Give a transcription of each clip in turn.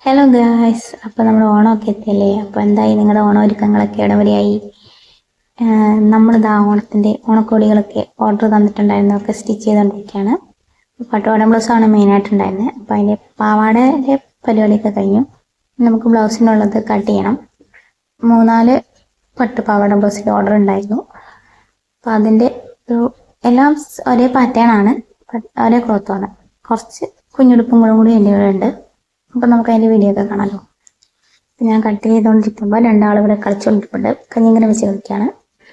Hello guys, അപ്പോൾ നമ്മുടെ ഓണമൊക്കെ എത്തിയല്ലേ. അപ്പോൾ എന്തായി നിങ്ങളുടെ ഓണ ഒരുക്കങ്ങളൊക്കെ ഇടവരെയായി? നമ്മളിതാ ഓണക്കോടികളൊക്കെ ഓർഡർ തന്നിട്ടുണ്ടായിരുന്നു, ഒക്കെ സ്റ്റിച്ച് ചെയ്തുകൊണ്ടിരിക്കുകയാണ്. പട്ടുപാവാട ബ്ലൗസാണ് മെയിനായിട്ടുണ്ടായിരുന്നത്. അപ്പോൾ അതിൻ്റെ പാവാടയുടെ പരിപാടിയൊക്കെ കഴിഞ്ഞു. നമുക്ക് ബ്ലൗസിനുള്ളത് കട്ട് ചെയ്യണം. 3-4 പട്ടുപാവാട ബ്ലൗസിൻ്റെ ഓർഡർ ഉണ്ടായിരുന്നു. അപ്പോൾ അതിൻ്റെ എല്ലാം ഒരേ പാറ്റേൺ ആണ്, ഒരേ ക്ലോത്തുമാണ്. കുറച്ച് കുഞ്ഞുടുപ്പുകളും കൂടി എൻ്റെ കൂടെ ഉണ്ട്. അപ്പോൾ നമുക്ക് അതിൻ്റെ വീഡിയോ ഒക്കെ കാണാമല്ലോ. ഞാൻ കട്ട് ചെയ്തുകൊണ്ടിരിക്കുമ്പോൾ രണ്ടാൾ ഇവിടെ കളിച്ചുകൊണ്ടിരിപ്പുണ്ട്, കഞ്ഞിങ്ങനെ വെച്ച് കളിക്കുകയാണ്.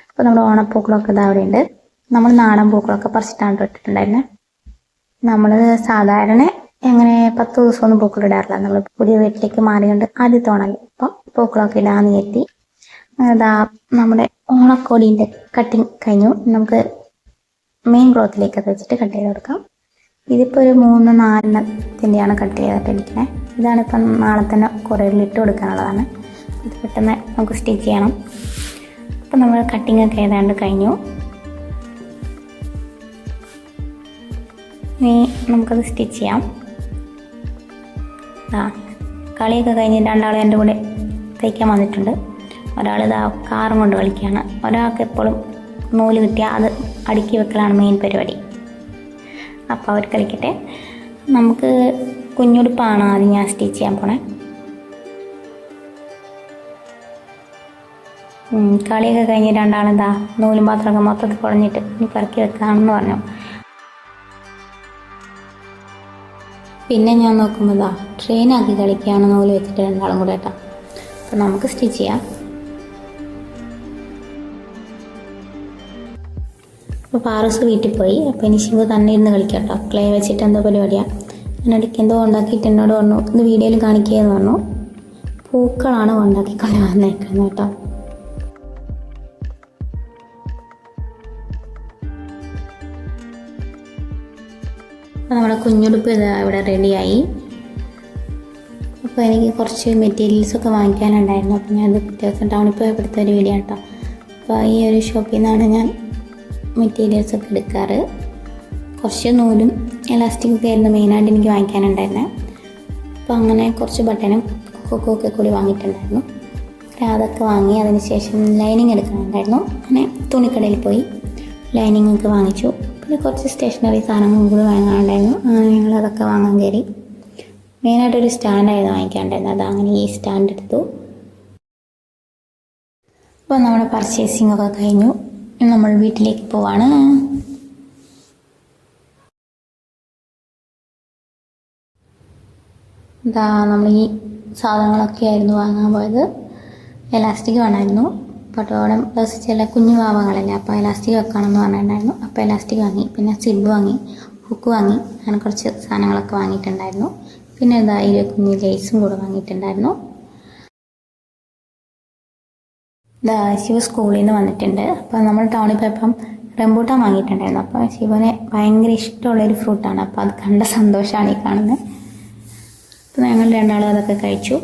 അപ്പോൾ നമ്മുടെ ഓണപ്പൂക്കളൊക്കെ ഇതാ അവിടെ ഉണ്ട്. നമ്മൾ നാടൻ പൂക്കളൊക്കെ പറിച്ചിട്ടാണ് ഇട്ടിട്ടുണ്ടായിരുന്നത്. നമ്മൾ സാധാരണ എങ്ങനെ 10 ദിവസമൊന്നും പൂക്കൾ ഇടാറില്ല. നമ്മൾ പുതിയ വീട്ടിലേക്ക് മാറിയുണ്ട് ആദ്യത്തെ ഓണമല്ലേ, അപ്പം പൂക്കളൊക്കെ ഇടാന്ന് കരുതി ഇതാ നമ്മുടെ ഓണക്കോടീൻ്റെ കട്ടിങ് കഴിഞ്ഞു. നമുക്ക് മെയിൻ ക്ലോത്തിലേക്കൊക്കെ വെച്ചിട്ട് കട്ട് ചെയ്ത് കൊടുക്കാം. ഇതിപ്പോൾ ഒരു 3-4 കട്ട് ചെയ്തിട്ടിരിക്കുന്നത്. ഇതാണിപ്പം നാളെ തന്നെ കൊറിയറിൽ ഇട്ട് കൊടുക്കാനുള്ളതാണ്. ഇത് പെട്ടെന്ന് നമുക്ക് സ്റ്റിച്ച് ചെയ്യണം. അപ്പം നമ്മൾ കട്ടിങ് ഒക്കെ ഏതാണ്ട് കഴിഞ്ഞു. ഇനി നമുക്കത് സ്റ്റിച്ച് ചെയ്യാം. കളിയൊക്കെ കഴിഞ്ഞ് രണ്ടാളും എൻ്റെ കൂടെ തയ്ക്കാൻ വന്നിട്ടുണ്ട്. ഒരാളിതാ കാറും കൊണ്ട് കളിക്കുകയാണ്. ഒരാൾക്ക് എപ്പോഴും നൂല് കിട്ടിയാൽ അത് അടുക്കി വെക്കലാണ് മെയിൻ പരിപാടി. അപ്പോൾ അവർ കളിക്കട്ടെ. നമുക്ക് കുഞ്ഞുടുപ്പാണ് ആദ്യം ഞാൻ സ്റ്റിച്ച് ചെയ്യാൻ പോണേ. കളിയൊക്കെ കഴിഞ്ഞ് രണ്ടാളെന്താ നൂലും പാത്രമൊക്കെ മൊത്തത്തിൽ കുഴഞ്ഞിട്ട് ഇനി പെറുക്കി വെക്കാമെന്ന് പറഞ്ഞു. പിന്നെ ഞാൻ നോക്കുമ്പോൾ ട്രെയിനാക്കി കളിക്കുകയാണ് നൂല് വെച്ചിട്ട് രണ്ടാളും കൂടെ കേട്ടോ. അപ്പോൾ നമുക്ക് സ്റ്റിച്ച് ചെയ്യാം. അപ്പോൾ പാറൂസ് വീട്ടിൽ പോയി. അപ്പോൾ ഇനി ശിവ തന്നെ ഇരുന്ന് കളിക്കാം കേട്ടോ. ക്ലേ വെച്ചിട്ട് എന്തോ പരിപാടിയാണ്. ഞാനിടയ്ക്ക് എന്തോ ഉണ്ടാക്കിയിട്ട് എന്നോട് പറഞ്ഞു ഇത് വീഡിയോയിൽ കാണിക്കുകയെന്ന് പറഞ്ഞു. പൂക്കളാണ് ഉണ്ടാക്കിക്കൊണ്ട് വന്നേക്കുന്നത് കേട്ടോ. അപ്പോൾ നമ്മുടെ കുഞ്ഞുടുപ്പ് ഇവിടെ റെഡിയായി. അപ്പോൾ എനിക്ക് കുറച്ച് മെറ്റീരിയൽസൊക്കെ വാങ്ങിക്കാനുണ്ടായിരുന്നു. അപ്പോൾ ഞാനത് പിറ്റേ ദിവസം ടൗണിൽ പോയി എടുത്ത ഒരു വീഡിയോ കേട്ടോ. അപ്പോൾ ഈ ഒരു ഷോപ്പിൽ നിന്നാണ് ഞാൻ മെറ്റീരിയൽസൊക്കെ എടുക്കാറ്. കുറച്ച് നൂലും എലാസ്റ്റിക്കൊക്കെ ആയിരുന്നു മെയിനായിട്ട് എനിക്ക് വാങ്ങിക്കാനുണ്ടായിരുന്നത്. അപ്പോൾ അങ്ങനെ കുറച്ച് ബട്ടനും കൊക്കൊക്കെ കൂടി വാങ്ങിയിട്ടുണ്ടായിരുന്നു. അതൊക്കെ വാങ്ങി അതിന് ശേഷം ലൈനിങ് എടുക്കാനുണ്ടായിരുന്നു. അങ്ങനെ തുണിക്കടയിൽ പോയി ലൈനിങ് ഒക്കെ വാങ്ങിച്ചു. പിന്നെ കുറച്ച് സ്റ്റേഷനറി സാധനങ്ങളും കൂടി വാങ്ങാനുണ്ടായിരുന്നു. അങ്ങനെ ഞങ്ങളതൊക്കെ വാങ്ങാൻ കയറി. മെയിനായിട്ടൊരു സ്റ്റാൻഡായിരുന്നു വാങ്ങിക്കാനുണ്ടായിരുന്നത്. അത് അങ്ങനെ ഈ സ്റ്റാൻഡ് എടുത്തു. അപ്പോൾ നമ്മുടെ പർച്ചേസിങ് ഒക്കെ കഴിഞ്ഞു. നമ്മൾ വീട്ടിലേക്ക് പോവാണ്. നമ്മൾ ഈ സാധനങ്ങളൊക്കെ ആയിരുന്നു വാങ്ങാൻ പോയത്. എലാസ്റ്റിക് വേണമായിരുന്നു. പട്ടുപാവാട ബ്ലൗസ് ചില കുഞ്ഞു പാവങ്ങളല്ലേ, അപ്പോൾ എലാസ്റ്റിക് വെക്കണമെന്ന് പറഞ്ഞിട്ടുണ്ടായിരുന്നു. അപ്പോൾ എലാസ്റ്റിക് വാങ്ങി. പിന്നെ സിബ് വാങ്ങി, ഹുക്ക് വാങ്ങി. അങ്ങനെ കുറച്ച് സാധനങ്ങളൊക്കെ വാങ്ങിയിട്ടുണ്ടായിരുന്നു. പിന്നെ ഈ കുഞ്ഞ് ലേസും കൂടെ വാങ്ങിയിട്ടുണ്ടായിരുന്നു. ശിവ സ്കൂളിൽ നിന്ന് വന്നിട്ടുണ്ട്. അപ്പോൾ നമ്മൾ ടൗണിൽ പോയപ്പം റംബൂട്ടാൻ വാങ്ങിയിട്ടുണ്ടായിരുന്നു. അപ്പോൾ ശിവന് ഭയങ്കര ഇഷ്ടമുള്ളൊരു ഫ്രൂട്ടാണ്. അപ്പോൾ അത് കണ്ട സന്തോഷമാണ് ഈ കാണുന്നത്. അപ്പോൾ ഞങ്ങൾ രണ്ടാളും അതൊക്കെ കഴിച്ചു.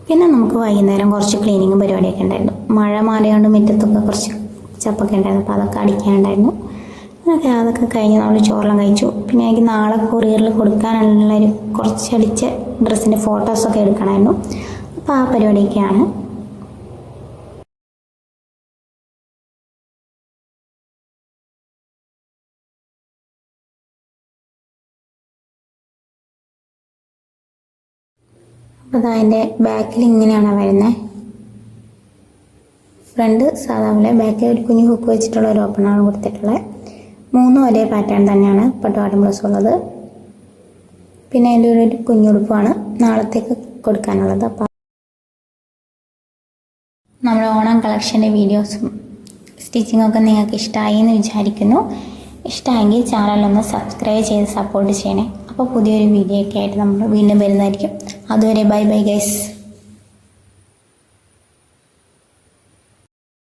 പിന്നെ നമുക്ക് വൈകുന്നേരം കുറച്ച് ക്ലീനിങ്ങും പരിപാടിയൊക്കെ ഉണ്ടായിരുന്നു. മഴ മാറിയോണ്ട് മുറ്റത്തൊക്കെ കുറച്ച് ചപ്പൊക്കെ ഉണ്ടായിരുന്നു. അപ്പോൾ അതൊക്കെ അടിക്കാനുണ്ടായിരുന്നു. അതൊക്കെ കഴിഞ്ഞ് നമ്മൾ ചോറെല്ലാം കഴിച്ചു. പിന്നെ എനിക്ക് നാളെ കൊറിയറിൽ കൊടുക്കാനുള്ളൊരു കുറച്ചടിച്ച ഡ്രസ്സിൻ്റെ ഫോട്ടോസൊക്കെ എടുക്കണമായിരുന്നു. അപ്പോൾ ആ പരിപാടിയൊക്കെയാണ്. അപ്പോൾ അതിൻ്റെ ബാക്കിൽ ഇങ്ങനെയാണ് വരുന്നത്. ഫ്രണ്ട് സാധാ പോലെ, ബാക്കിൽ ഒരു കുഞ്ഞു ഹുക്ക് വെച്ചിട്ടുള്ള ഒരു ഓപ്പണാണ് കൊടുത്തിട്ടുള്ളത്. 3 ഒരേ പാറ്റേൺ തന്നെയാണ് പട്ടുപാവാട ബ്ലൗസ് ഉള്ളത്. പിന്നെ അതിൻ്റെ ഒരു കുഞ്ഞുടുപ്പാണ് നാളത്തേക്ക് കൊടുക്കാനുള്ളത്. അപ്പോൾ നമ്മുടെ ഓണം കളക്ഷൻ്റെ വീഡിയോസും സ്റ്റിച്ചിങ്ങൊക്കെ നിങ്ങൾക്ക് ഇഷ്ടമായി എന്ന് വിചാരിക്കുന്നു. ഇഷ്ടമായെങ്കിൽ ചാനലൊന്ന് സബ്സ്ക്രൈബ് ചെയ്ത് സപ്പോർട്ട് ചെയ്യണേ. അപ്പോൾ പുതിയൊരു വീഡിയോ ഒക്കെ ആയിട്ട് നമ്മൾ വീണ്ടും വരുന്നതായിരിക്കും. അതുവരെ ബൈ ബൈ ഗൈസ്.